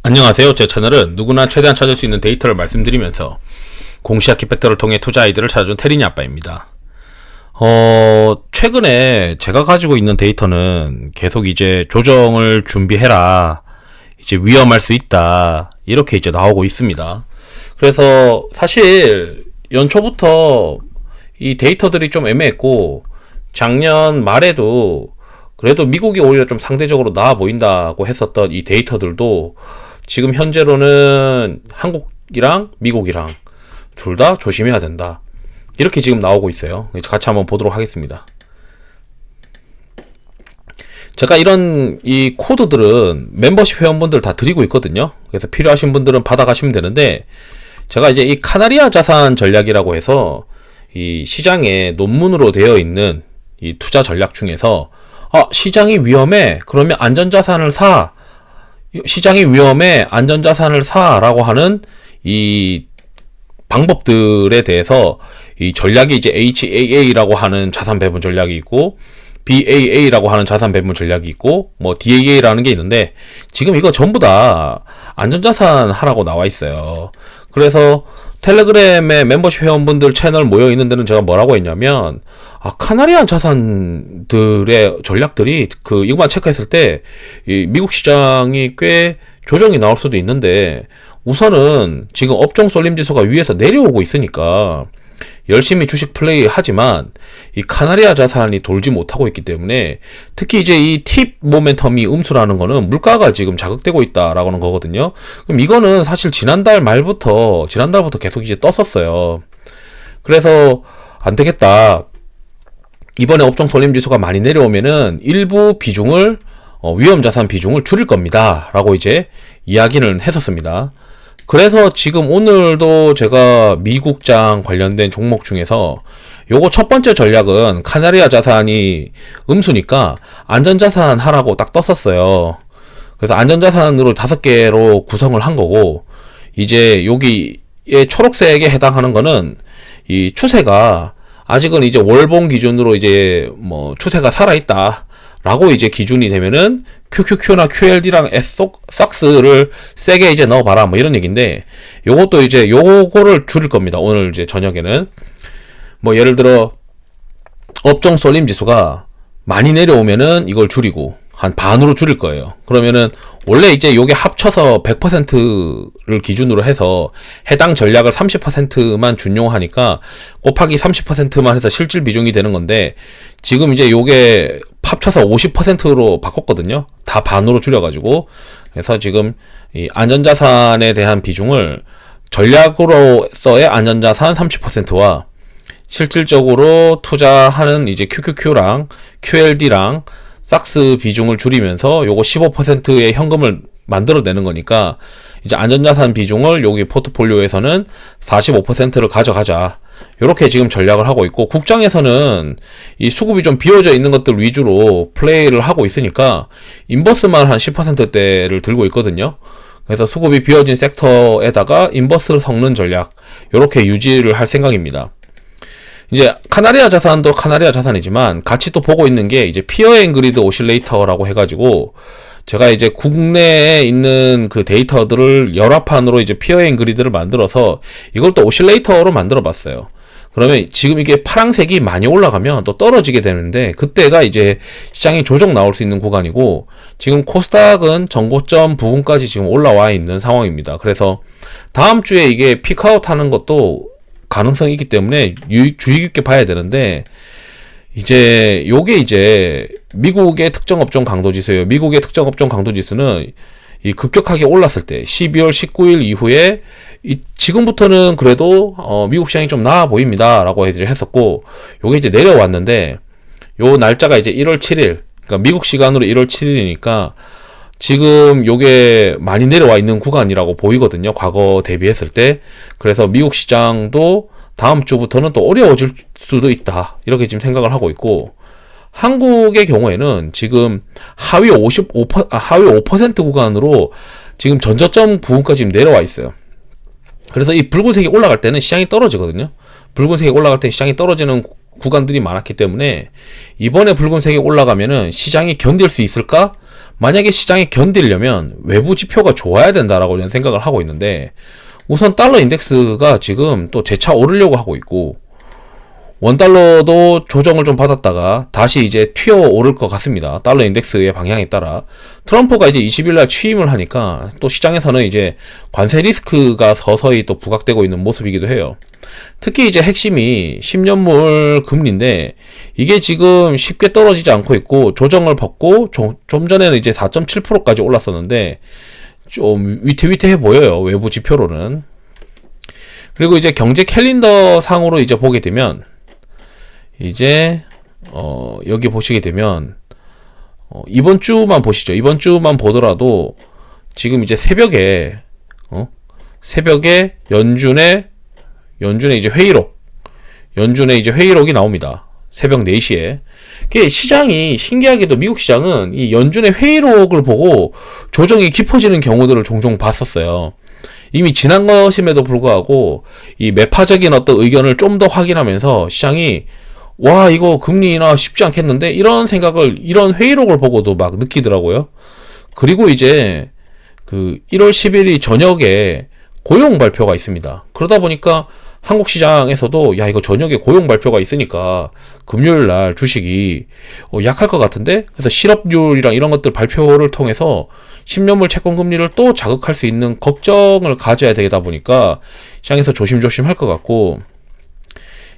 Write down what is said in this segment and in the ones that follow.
안녕하세요. 제 채널은 누구나 최대한 찾을 수 있는 데이터를 말씀드리면서 공시 아키팩터를 통해 투자 아이디어를 찾아준 테리니 아빠입니다. 최근에 제가 가지고 있는 데이터는 계속 이제 조정을 준비해라, 이제 위험할 수 있다, 이렇게 이제 나오고 있습니다. 그래서 사실 연초부터 이 데이터들이 좀 애매했고, 작년 말에도 그래도 미국이 오히려 좀 상대적으로 나아 보인다고 했었던 이 데이터들도 지금 현재로는 한국이랑 미국이랑 둘 다 조심해야 된다, 이렇게 지금 나오고 있어요. 같이 한번 보도록 하겠습니다. 제가 이런 이 코드들은 멤버십 회원분들 다 드리고 있거든요. 그래서 필요하신 분들은 받아가시면 되는데, 제가 이제 이 카나리아 자산 전략이라고 해서 이 시장에 논문으로 되어 있는 이 투자 전략 중에서 시장이 위험해, 그러면 안전자산을 사, 시장이 위험해, 안전자산을 사라고 하는 이 방법들에 대해서 이 전략이 이제 HAA라고 하는 자산 배분 전략이 있고, BAA라고 하는 자산 배분 전략이 있고, 뭐 DAA라는 게 있는데, 지금 이거 전부 다 안전자산 하라고 나와 있어요. 그래서 텔레그램에 멤버십 회원분들 채널 모여 있는 데는 제가 뭐라고 했냐면, 카나리안 자산들의 전략들이 이것만 체크했을 때 이 미국 시장이 꽤 조정이 나올 수도 있는데, 우선은 지금 업종 쏠림 지수가 위에서 내려오고 있으니까 열심히 주식 플레이 하지만 이 카나리아 자산이 돌지 못하고 있기 때문에, 특히 이제 이 팁 모멘텀이 음수라는 거는 물가가 지금 자극되고 있다라고 하는 거거든요. 그럼 이거는 사실 지난달부터 계속 이제 떴었어요. 그래서 안 되겠다, 이번에 업종 쏠림 지수가 많이 내려오면은 일부 비중을 위험 자산 비중을 줄일 겁니다 라고 이제 이야기를 했었습니다. 그래서 지금 오늘도 제가 미국장 관련된 종목 중에서 요거 첫 번째 전략은 카나리아 자산이 음수니까 안전자산 하라고 딱 떴었어요. 그래서 안전자산으로 5개로 구성을 한 거고, 이제 여기에 초록색에 해당하는 거는 이 추세가 아직은 이제 월봉 기준으로 이제 뭐 추세가 살아있다 라고 이제 기준이 되면은 QQQ나 QLD랑 SOX를 세게 이제 넣어봐라, 뭐 이런 얘기인데, 요것도 이제 요거를 줄일 겁니다. 오늘 이제 저녁에는 뭐 예를 들어 업종 쏠림 지수가 많이 내려오면은 이걸 줄이고 한 반으로 줄일 거예요. 그러면은 원래 이제 요게 합쳐서 100%를 기준으로 해서 해당 전략을 30%만 준용하니까 곱하기 30%만 해서 실질 비중이 되는 건데, 지금 이제 요게 합쳐서 50%로 바꿨거든요. 다 반으로 줄여가지고. 그래서 지금 이 안전자산에 대한 비중을 전략으로서의 안전자산 30%와 실질적으로 투자하는 이제 QQQ랑 QLD랑 삭스 비중을 줄이면서 요거 15%의 현금을 만들어내는 거니까, 이제 안전자산 비중을 여기 포트폴리오에서는 45%를 가져가자, 요렇게 지금 전략을 하고 있고, 국장에서는 이 수급이 좀 비어져 있는 것들 위주로 플레이를 하고 있으니까 인버스만 한 10%대를 들고 있거든요. 그래서 수급이 비어진 섹터에다가 인버스 섞는 전략, 요렇게 유지를 할 생각입니다. 이제 카나리아 자산도 카나리아 자산이지만 같이 또 보고 있는 게 이제 피어 앤 그리드 오실레이터라고 해가지고, 제가 이제 국내에 있는 그 데이터들을 열화판으로 이제 피어 앤 그리드를 만들어서 이걸 또 오실레이터로 만들어 봤어요. 그러면 지금 이게 파란색이 많이 올라가면 또 떨어지게 되는데, 그때가 이제 시장이 조정 나올 수 있는 구간이고, 지금 코스닥은 전고점 부분까지 지금 올라와 있는 상황입니다. 그래서 다음 주에 이게 피크아웃 하는 것도 가능성이 있기 때문에 주의 깊게 봐야 되는데, 이제 요게 이제 미국의 특정 업종 강도 지수예요. 미국의 특정 업종 강도 지수는 이 급격하게 올랐을 때 12월 19일 이후에 지금부터는 그래도 미국 시장이 좀 나아 보입니다 라고 했었고, 요게 이제 내려왔는데, 요 날짜가 이제 1월 7일, 그러니까 미국 시간으로 1월 7일이니까 지금 요게 많이 내려와 있는 구간이라고 보이거든요, 과거 대비했을 때. 그래서 미국 시장도 다음 주부터는 또 어려워질 수도 있다, 이렇게 지금 생각을 하고 있고, 한국의 경우에는 지금 하위 5% 구간으로 지금 전저점 부분까지 지금 내려와 있어요. 그래서 이 붉은색이 올라갈 때는 시장이 떨어지거든요. 붉은색이 올라갈 때 시장이 떨어지는 구간들이 많았기 때문에, 이번에 붉은색이 올라가면은 시장이 견딜 수 있을까? 만약에 시장이 견디려면 외부 지표가 좋아야 된다라고 저는 생각을 하고 있는데, 우선 달러 인덱스가 지금 또 재차 오르려고 하고 있고, 원달러도 조정을 좀 받았다가 다시 이제 튀어 오를 것 같습니다. 달러 인덱스의 방향에 따라. 트럼프가 이제 20일날 취임을 하니까 또 시장에서는 이제 관세 리스크가 서서히 또 부각되고 있는 모습이기도 해요. 특히 이제 핵심이 10년물 금리인데, 이게 지금 쉽게 떨어지지 않고 있고 조정을 받고 좀 전에는 이제 4.7%까지 올랐었는데 좀 위태위태해 보여요, 외부 지표로는. 그리고 이제 경제 캘린더 상으로 이제 보게 되면, 이제 여기 보시게 되면 이번 주만 보시죠. 이번 주만 보더라도 지금 이제 새벽에 연준의 이제 연준의 이제 회의록이 나옵니다. 새벽 4시에. 시장이 신기하게도 미국 시장은 이 연준의 회의록을 보고 조정이 깊어지는 경우들을 종종 봤었어요. 이미 지난 것임에도 불구하고 이 매파적인 어떤 의견을 좀 더 확인하면서 시장이 와, 이거 금리 인하 쉽지 않겠는데? 이런 생각을, 이런 회의록을 보고도 막 느끼더라고요. 그리고 이제 그 1월 10일이 저녁에 고용 발표가 있습니다. 그러다 보니까 한국 시장에서도 야, 이거 저녁에 고용 발표가 있으니까 금요일 날 주식이 약할 것 같은데? 그래서 실업률이랑 이런 것들 발표를 통해서 10년물 채권 금리를 또 자극할 수 있는 걱정을 가져야 되다 보니까 시장에서 조심조심 할 것 같고,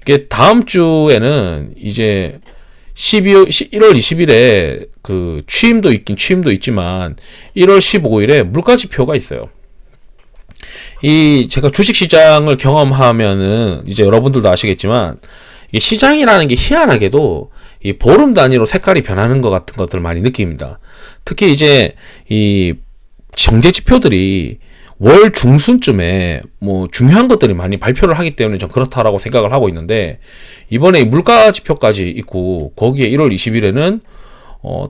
이게 다음 주에는 이제 1월 20일에 그 취임도 있지만 1월 15일에 물가 지표가 있어요. 제가 주식 시장을 경험하면은 이제 여러분들도 아시겠지만, 이 시장이라는 게 희한하게도 이 보름 단위로 색깔이 변하는 것 같은 것들을 많이 느낍니다. 특히 이제 이 경제 지표들이 월 중순쯤에 뭐 중요한 것들이 많이 발표를 하기 때문에 전 그렇다라고 생각을 하고 있는데, 이번에 물가 지표까지 있고 거기에 1월 20일에는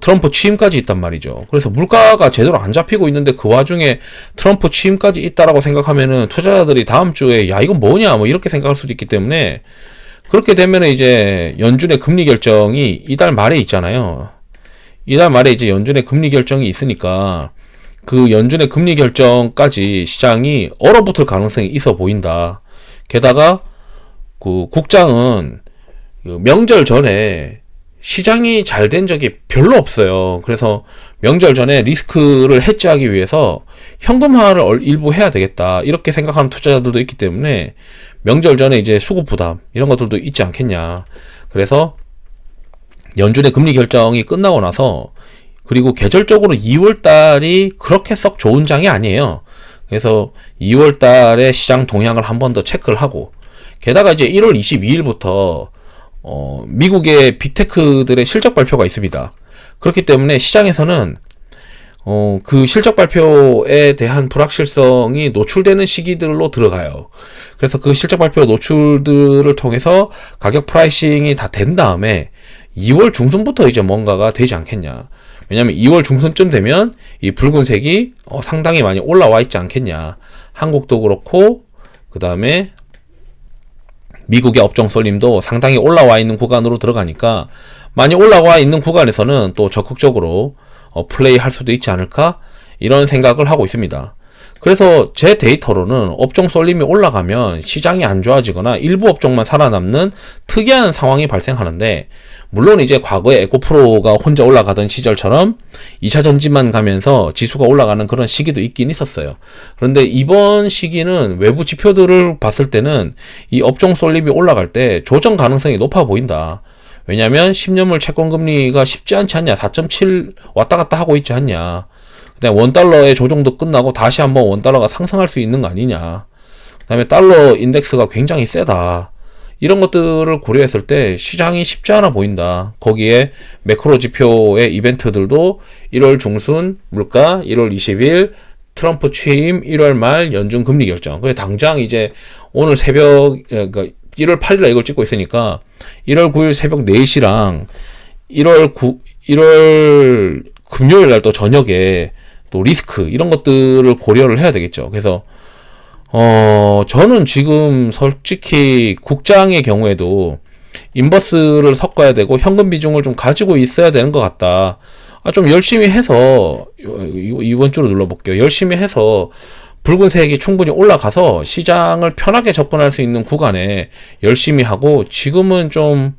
트럼프 취임까지 있단 말이죠. 그래서 물가가 제대로 안 잡히고 있는데 그 와중에 트럼프 취임까지 있다라고 생각하면은 투자자들이 다음 주에 야, 이건 뭐냐 뭐 이렇게 생각할 수도 있기 때문에, 그렇게 되면은 이제 연준의 금리 결정이 이달 말에 있잖아요. 이달 말에 이제 연준의 금리 결정이 있으니까 그 연준의 금리 결정까지 시장이 얼어붙을 가능성이 있어 보인다. 게다가 그 국장은 명절 전에 시장이 잘 된 적이 별로 없어요. 그래서 명절 전에 리스크를 해지하기 위해서 현금화를 일부 해야 되겠다, 이렇게 생각하는 투자자들도 있기 때문에 명절 전에 이제 수급 부담 이런 것들도 있지 않겠냐. 그래서 연준의 금리 결정이 끝나고 나서, 그리고 계절적으로 2월달이 그렇게 썩 좋은 장이 아니에요. 그래서 2월달에 시장 동향을 한 번 더 체크를 하고, 게다가 이제 1월 22일부터 미국의 빅테크들의 실적 발표가 있습니다. 그렇기 때문에 시장에서는 그 실적 발표에 대한 불확실성이 노출되는 시기들로 들어가요. 그래서 그 실적 발표 노출들을 통해서 가격 프라이싱이 다 된 다음에 2월 중순부터 이제 뭔가가 되지 않겠냐. 왜냐면 2월 중순쯤 되면 이 붉은색이 상당히 많이 올라와 있지 않겠냐. 한국도 그렇고, 그 다음에 미국의 업종 쏠림도 상당히 올라와 있는 구간으로 들어가니까, 많이 올라와 있는 구간에서는 또 적극적으로 플레이 할 수도 있지 않을까, 이런 생각을 하고 있습니다. 그래서 제 데이터로는 업종 쏠림이 올라가면 시장이 안 좋아지거나 일부 업종만 살아남는 특이한 상황이 발생하는데, 물론 이제 과거에 에코프로가 혼자 올라가던 시절처럼 2차 전지만 가면서 지수가 올라가는 그런 시기도 있긴 있었어요. 그런데 이번 시기는 외부 지표들을 봤을 때는 이 업종 쏠림이 올라갈 때 조정 가능성이 높아 보인다. 왜냐면 10년물 채권 금리가 쉽지 않지 않냐. 4.7 왔다 갔다 하고 있지 않냐. 그다음에 원달러의 조정도 끝나고 다시 한번 원달러가 상승할 수 있는 거 아니냐. 그다음에 달러 인덱스가 굉장히 세다. 이런 것들을 고려했을 때 시장이 쉽지 않아 보인다. 거기에 매크로 지표의 이벤트들도 1월 중순 물가, 1월 20일 트럼프 취임, 1월 말 연준 금리 결정. 그래 당장 이제 오늘 새벽, 그러니까 1월 8일에 이걸 찍고 있으니까 1월 9일 새벽 4시랑 1월 금요일 날 또 저녁에 또 리스크 이런 것들을 고려를 해야 되겠죠. 그래서 저는 지금 솔직히 국장의 경우에도 인버스를 섞어야 되고 현금 비중을 좀 가지고 있어야 되는 것 같다. 좀 열심히 해서 이번 주로 눌러볼게요. 열심히 해서 붉은색이 충분히 올라가서 시장을 편하게 접근할 수 있는 구간에 열심히 하고 지금은 좀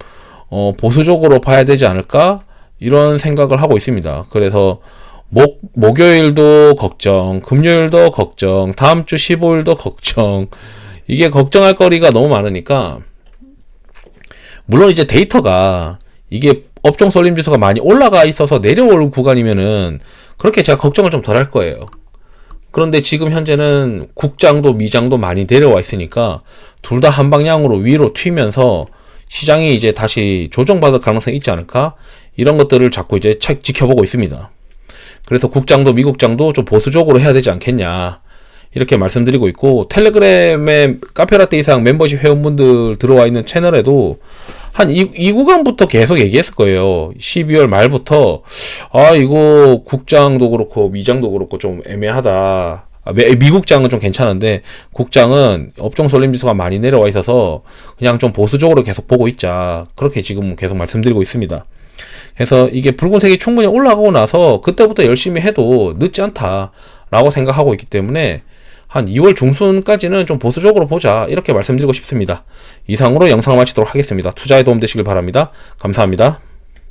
보수적으로 봐야 되지 않을까 이런 생각을 하고 있습니다. 그래서 목요일도 걱정, 금요일도 걱정, 다음 주 15일도 걱정. 이게 걱정할 거리가 너무 많으니까, 물론 이제 데이터가 이게 업종 쏠림 지수가 많이 올라가 있어서 내려올 구간이면은 그렇게 제가 걱정을 좀 덜 할 거예요. 그런데 지금 현재는 국장도 미장도 많이 내려와 있으니까 둘 다 한 방향으로 위로 튀면서 시장이 이제 다시 조정받을 가능성이 있지 않을까? 이런 것들을 자꾸 이제 지켜보고 있습니다. 그래서 국장도 미국장도 좀 보수적으로 해야 되지 않겠냐 이렇게 말씀드리고 있고, 텔레그램에 카페라떼 이상 멤버십 회원분들 들어와 있는 채널에도 한 이 구간부터 계속 얘기했을 거예요. 12월 말부터 이거 국장도 그렇고 미장도 그렇고 좀 애매하다. 미국장은 좀 괜찮은데 국장은 업종 쏠림 지수가 많이 내려와 있어서 그냥 좀 보수적으로 계속 보고 있자, 그렇게 지금 계속 말씀드리고 있습니다. 그래서 이게 붉은색이 충분히 올라가고 나서 그때부터 열심히 해도 늦지 않다라고 생각하고 있기 때문에 한 2월 중순까지는 좀 보수적으로 보자, 이렇게 말씀드리고 싶습니다. 이상으로 영상을 마치도록 하겠습니다. 투자에 도움되시길 바랍니다. 감사합니다.